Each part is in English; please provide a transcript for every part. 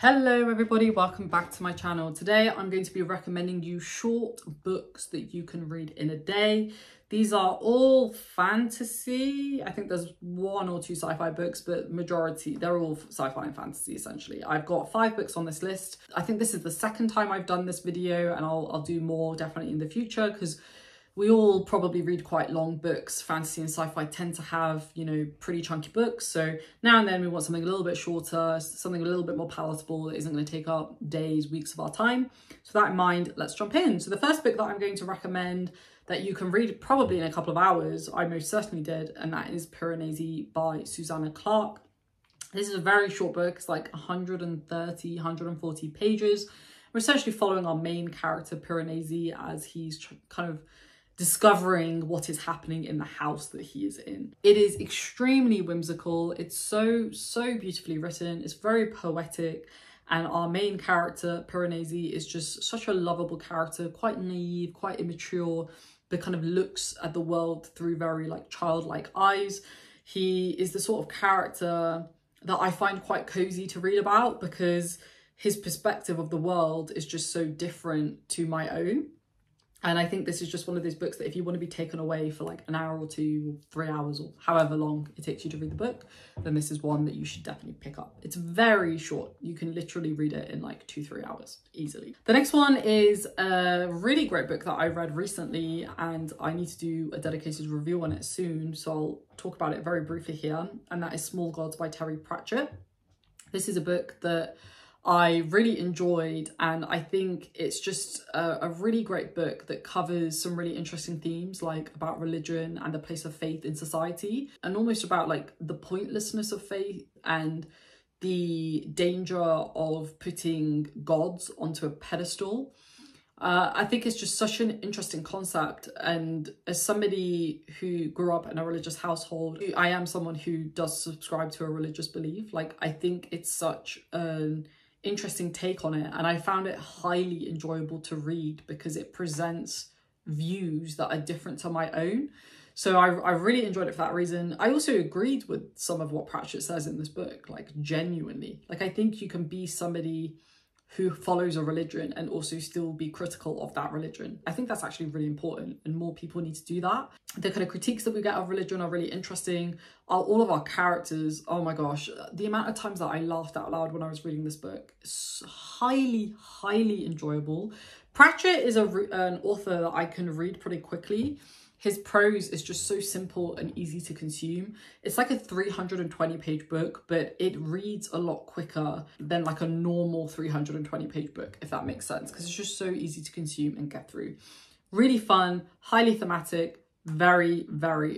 Hello everybody, welcome back to my channel. Today I'm going to be recommending you short books that you can read in a day. These are all fantasy. I think there's one or two sci-fi books, but majority, they're all sci-fi and fantasy essentially. I've got 5 books on this list. I think this is the second time I've done this video, and I'll do more definitely in the future because we all probably read quite long books. Fantasy and sci-fi tend to have, you know, pretty chunky books. So now and then we want something a little bit shorter, something a little bit more palatable that isn't going to take up days, weeks of our time. So that in mind, let's jump in. So the first book that I'm going to recommend that you can read probably in a couple of hours, I most certainly did, and that is Panaz by Susanna Clarke. This is a very short book. It's like 130, 140 pages. We're essentially following our main character, Panaz, as he's kind of discovering what is happening in the house that he is in. It is extremely whimsical. It's so beautifully written. It's very poetic. And our main character, Panaz, is just such a lovable character, quite naive, quite immature, but kind of looks at the world through very like childlike eyes. He is the sort of character that I find quite cozy to read about because his perspective of the world is just so different to my own. And I think this is just one of those books that if you want to be taken away for like an hour or 2, 3 hours, or however long it takes you to read the book, then this is one that you should definitely pick up. It's very short. You can literally read it in like 2-3 hours easily. The next one is a really great book that I read recently, and I need to do a dedicated review on it soon. So I'll talk about it very briefly here. And that is Small Gods by Terry Pratchett. This is a book that I really enjoyed, and I think it's just a really great book that covers some really interesting themes, like about religion and the place of faith in society, and almost about like the pointlessness of faith and the danger of putting gods onto a pedestal. I think it's just such an interesting concept, and as somebody who grew up in a religious household, I am someone who does subscribe to a religious belief. Like, I think it's such an interesting take on it, and I found it highly enjoyable to read because it presents views that are different to my own. So I really enjoyed it for that reason. I also agreed with some of what Pratchett says in this book, like genuinely. Like, I think you can be somebody who follows a religion and also still be critical of that religion. I think that's actually really important, and more people need to do that. The kind of critiques that we get of religion are really interesting. All of our characters, oh my gosh, the amount of times that I laughed out loud when I was reading this book is highly enjoyable. Pratchett is an author that I can read pretty quickly. His prose is just so simple and easy to consume. It's like a 320-page book, but it reads a lot quicker than like a normal 320-page book, if that makes sense, because it's just so easy to consume and get through. Really fun, highly thematic, very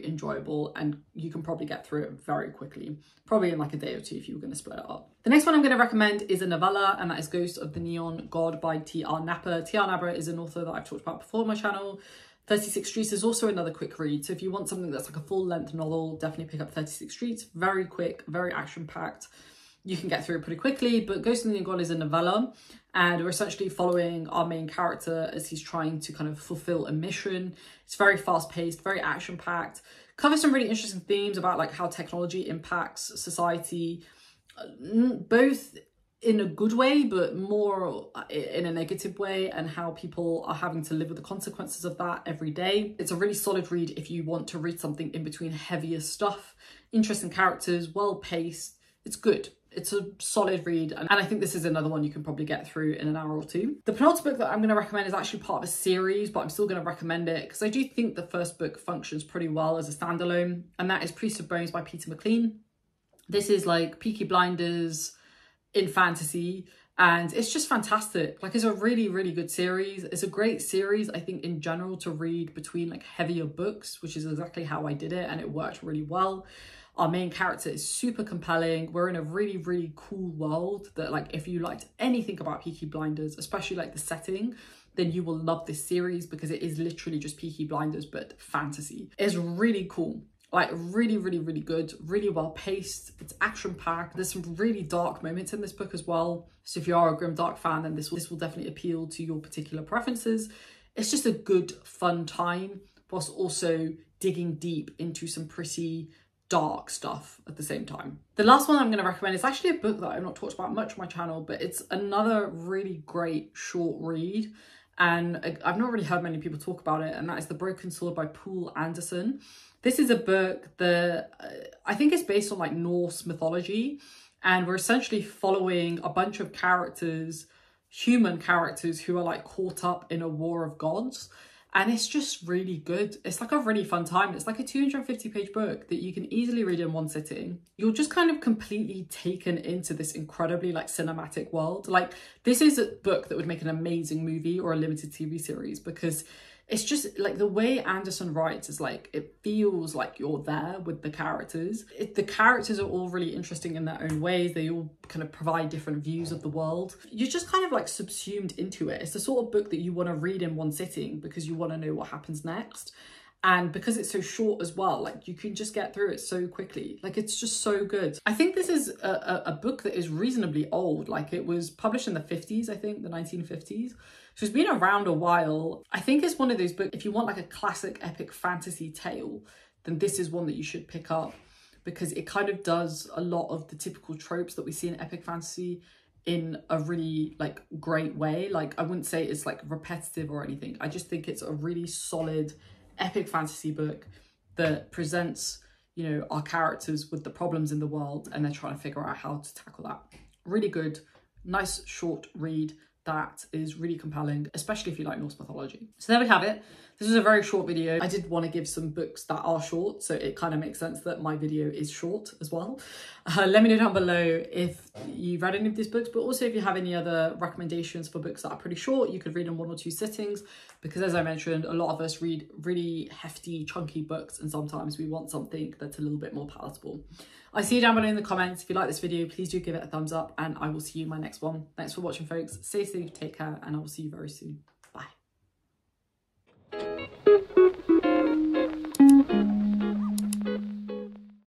enjoyable, and you can probably get through it very quickly, probably in like a day or 2 if you were going to split it up. The next one I'm going to recommend is a novella, and that is Ghost of the Neon God by T.R. Napper. T.R. Napper is an author that I've talked about before on my channel. 36 Streets is also another quick read. So if you want something that's like a full-length novel, definitely pick up 36 Streets. Very quick, very action-packed. You can get through it pretty quickly. But Ghost of the Neon God is a novella, and we're essentially following our main character as he's trying to kind of fulfill a mission. It's very fast-paced, very action-packed. Covers some really interesting themes about like how technology impacts society, both in a good way, but more in a negative way, and how people are having to live with the consequences of that every day. It's a really solid read if you want to read something in between heavier stuff. Interesting characters, well paced. It's good. It's a solid read, and I think this is another one you can probably get through in an hour or 2. The penultimate book that I'm going to recommend is actually part of a series, but I'm still going to recommend it because I do think the first book functions pretty well as a standalone, and that is Priest of Bones by Peter McLean. This is like Peaky Blinders in fantasy, and it's just fantastic. Like, it's a really good series. It's a great series, I think, in general to read between like heavier books, which is exactly how I did it, and it worked really well. Our main character is super compelling. We're in a really cool world that, like, if you liked anything about Peaky Blinders, especially like the setting, then you will love this series because it is literally just Peaky Blinders but fantasy. It's really cool. Like, really good, really well paced. It's action packed. There's some really dark moments in this book as well. So if you are a grim dark fan, then this will definitely appeal to your particular preferences. It's just a good, fun time, whilst also digging deep into some pretty dark stuff at the same time. The last one I'm going to recommend is actually a book that I've not talked about much on my channel, but it's another really great short read. And I've not really heard many people talk about it, and that is The Broken Sword by Poul Anderson. This is a book that I think is based on like Norse mythology, and we're essentially following a bunch of characters, human characters, who are like caught up in a war of gods. And it's just really good. It's like a really fun time. It's like a 250-page book that you can easily read in one sitting. You're just kind of completely taken into this incredibly like cinematic world. Like, this is a book that would make an amazing movie or a limited TV series, because it's just like the way Anderson writes is like, it feels like you're there with the characters. The characters are all really interesting in their own ways. They all kind of provide different views of the world. You're just kind of like subsumed into it. It's the sort of book that you want to read in one sitting because you want to know what happens next. And because it's so short as well, like you can just get through it so quickly. Like, it's just so good. I think this is a book that is reasonably old. Like, it was published in the 50s, I think, the 1950s. So it's been around a while. I think it's one of those books, if you want like a classic epic fantasy tale, then this is one that you should pick up, because it kind of does a lot of the typical tropes that we see in epic fantasy in a really like great way. Like, I wouldn't say it's like repetitive or anything. I just think it's a really solid epic fantasy book that presents, you know, our characters with the problems in the world, and they're trying to figure out how to tackle that. Really good, nice short read that is really compelling, especially if you like Norse mythology. So there we have it. This was a very short video. I did want to give some books that are short, so it kind of makes sense that my video is short as well. Let me know down below if you've read any of these books, but also if you have any other recommendations for books that are pretty short, you could read in 1 or 2 sittings, because as I mentioned, a lot of us read really hefty, chunky books, and sometimes we want something that's a little bit more palatable. I'll see you down below in the comments. If you like this video, please do give it a thumbs up, and I will see you in my next one. Thanks for watching, folks. Stay safe, take care, and I will see you very soon.